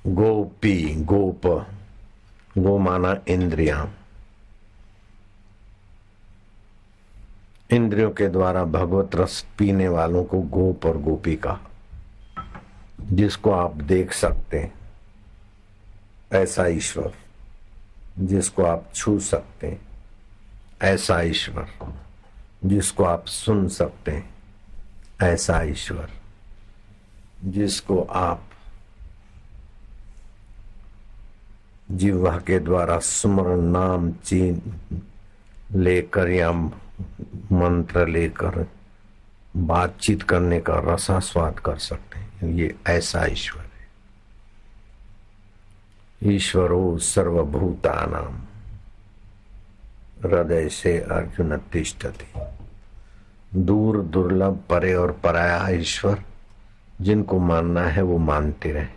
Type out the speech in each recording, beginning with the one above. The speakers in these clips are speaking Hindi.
गोपी गोप, गो माना इंद्रियां। इंद्रियों के द्वारा भगवत रस पीने वालों को गोप और गोपी कहा। जिसको आप देख सकते हैं ऐसा ईश्वर, जिसको आप छू सकते हैं ऐसा ईश्वर, जिसको आप सुन सकते हैं ऐसा ईश्वर, जिसको आप जिह्वा के द्वारा सुमरन नाम चीन लेकर या मंत्र लेकर बातचीत करने का रसास्वाद कर सकते हैं, ये ऐसा ईश्वर है। ईश्वरो सर्वभूतानां हृदय से अर्जुन तिष्ठति। दूर दुर्लभ परे और पराया ईश्वर जिनको मानना है वो मानते रहे।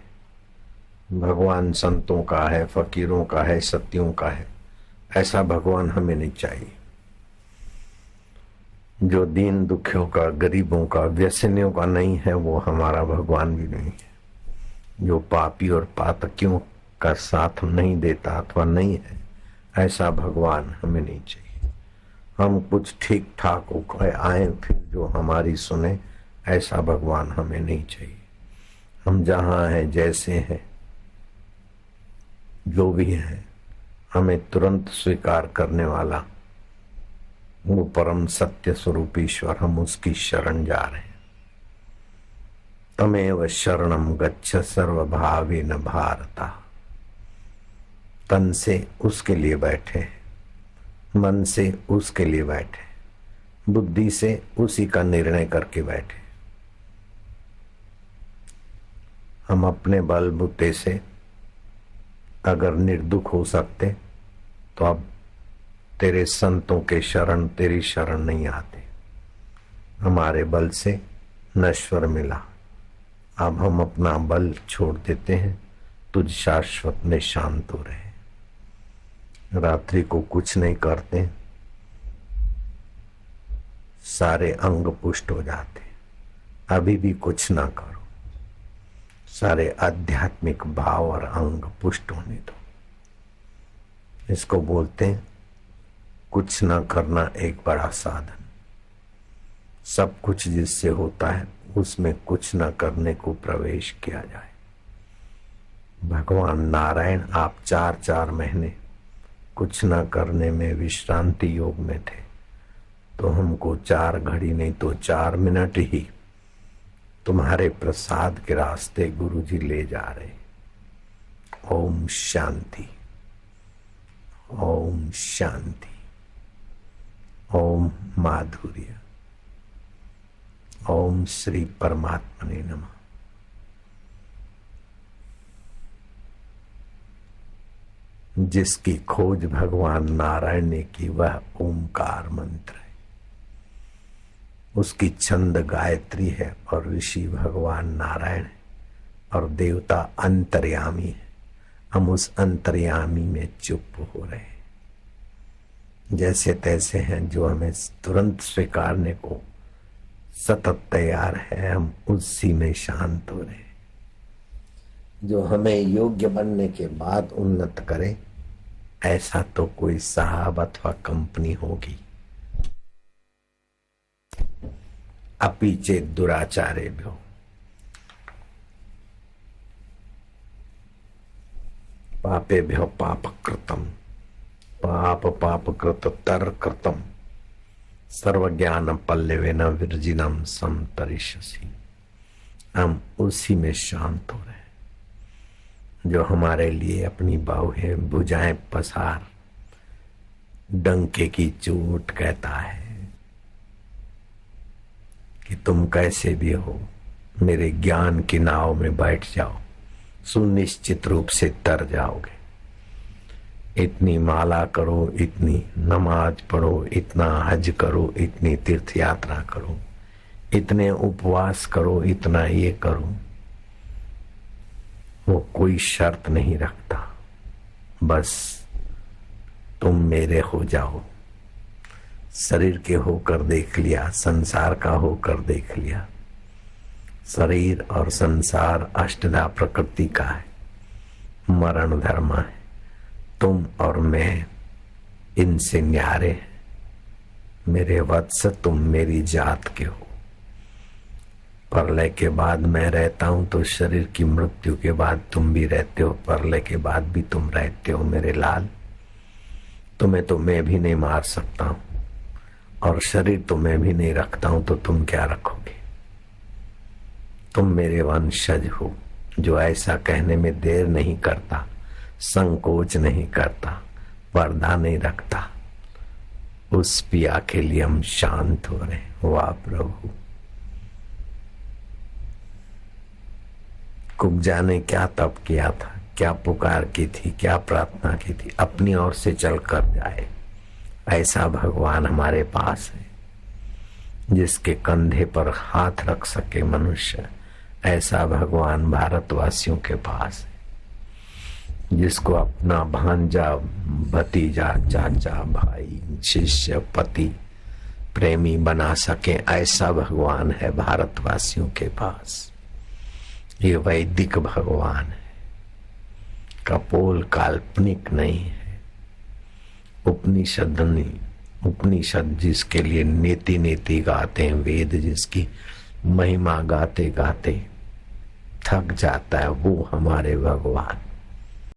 भगवान संतों का है, फकीरों का है, सत्यों का है, ऐसा भगवान हमें नहीं चाहिए। जो दीन दुखियों का, गरीबों का, व्यसनियों का नहीं है वो हमारा भगवान भी नहीं है। जो पापी और पातकियों का साथ नहीं देता अथवा नहीं है, ऐसा भगवान हमें नहीं चाहिए। हम कुछ ठीक ठाक होकर आए फिर जो हमारी सुने, ऐसा भगवान हमें नहीं चाहिए। हम जहाँ हैं, जैसे हैं, जो भी है, हमें तुरंत स्वीकार करने वाला वो परम सत्य स्वरूप ईश्वर, हम उसकी शरण जा रहे हैं। तमेव शरणम गच्छ सर्वभावेन भारता। तन से उसके लिए बैठे, मन से उसके लिए बैठे, बुद्धि से उसी का निर्णय करके बैठे। हम अपने बलबूते से अगर निर्दुख हो सकते तो अब तेरे संतों के शरण, तेरी शरण नहीं आते। हमारे बल से नश्वर मिला, अब हम अपना बल छोड़ देते हैं, तुझ शाश्वत में शांत हो रहे। रात्रि को कुछ नहीं करते, सारे अंग पुष्ट हो जाते। अभी भी कुछ ना करो, सारे आध्यात्मिक भाव और अंग पुष्ट होने दो। इसको बोलते हैं कुछ ना करना एक बड़ा साधन। सब कुछ जिससे होता है उसमें कुछ ना करने को प्रवेश किया जाए। भगवान नारायण आप 4-4 महीने कुछ ना करने में विश्रांति योग में थे, तो हमको 4 घड़ी नहीं तो 4 मिनट ही तुम्हारे प्रसाद के रास्ते गुरु जी ले जा रहे। ओम शांति, ओम शांति, ओम माधुर्य, ओम श्री परमात्मने नमः। जिसकी खोज भगवान नारायण ने की वह ओमकार मंत्र है, उसकी छंद गायत्री है और ऋषि भगवान नारायण है और देवता अंतर्यामी है। हम उस अंतर्यामी में चुप हो रहे हैं, जैसे तैसे हैं, जो हमें तुरंत स्वीकारने को सतत तैयार है, हम उसी में शांत हो रहे हैं। जो हमें योग्य बनने के बाद उन्नत करे, ऐसा तो कोई साहब अथवा कंपनी होगी। अपि चेत् दुराचारेभ्यो पापेभ्यो पापकृतम् पापकृततर कृतम् सर्वज्ञान पल्लवेन विरजिनम समतरिष्यसि। हम उसी में शांत हो रहे हैं, जो हमारे लिए अपनी बाहुएं भुजाएं पसार डंके की चोट कहता है कि तुम कैसे भी हो, मेरे ज्ञान की नाव में बैठ जाओ, सुनिश्चित रूप से तर जाओगे। इतनी माला करो, इतनी नमाज पढ़ो, इतना हज करो, इतनी तीर्थ यात्रा करो, इतने उपवास करो, इतना ये करो, वो कोई शर्त नहीं रखता। बस तुम मेरे हो जाओ। शरीर के होकर देख लिया, संसार का होकर देख लिया। शरीर और संसार अष्टधा प्रकृति का है। मरण धर्म है। तुम और मैं इनसे न्यारे हैं। मेरे वत्स तुम मेरी जात के हो। प्रलय के बाद मैं रहता हूं तो शरीर की मृत्यु के बाद तुम भी रहते हो, प्रलय के बाद भी तुम रहते हो मेरे लाल। तुम्हें तो मैं भी नहीं मार सकता हूं और शरीर तो मैं भी नहीं रखता हूं, तो तुम क्या रखोगे? तुम मेरे वंशज हो जो ऐसा कहने में देर नहीं करता, संकोच नहीं करता, पर्दा नहीं रखता। उस पिया के लिए हम शांत हो रहे। वाह प्रभु, कुब्जा ने क्या तप किया था, क्या पुकार की थी, क्या प्रार्थना की थी, अपनी ओर से चल कर जाए। ऐसा भगवान हमारे पास है जिसके कंधे पर हाथ रख सके मनुष्य। ऐसा भगवान भारतवासियों के पास है जिसको अपना भांजा, भतीजा, चाचा, भाई, शिष्य, पति, प्रेमी बना सके। ऐसा भगवान है भारतवासियों के पास। ये वैदिक भगवान है, कपोल काल्पनिक नहीं है। उपनिषद जिसके लिए नीति नीति गाते हैं, वेद जिसकी महिमा गाते गाते थक जाता है, वो हमारे भगवान।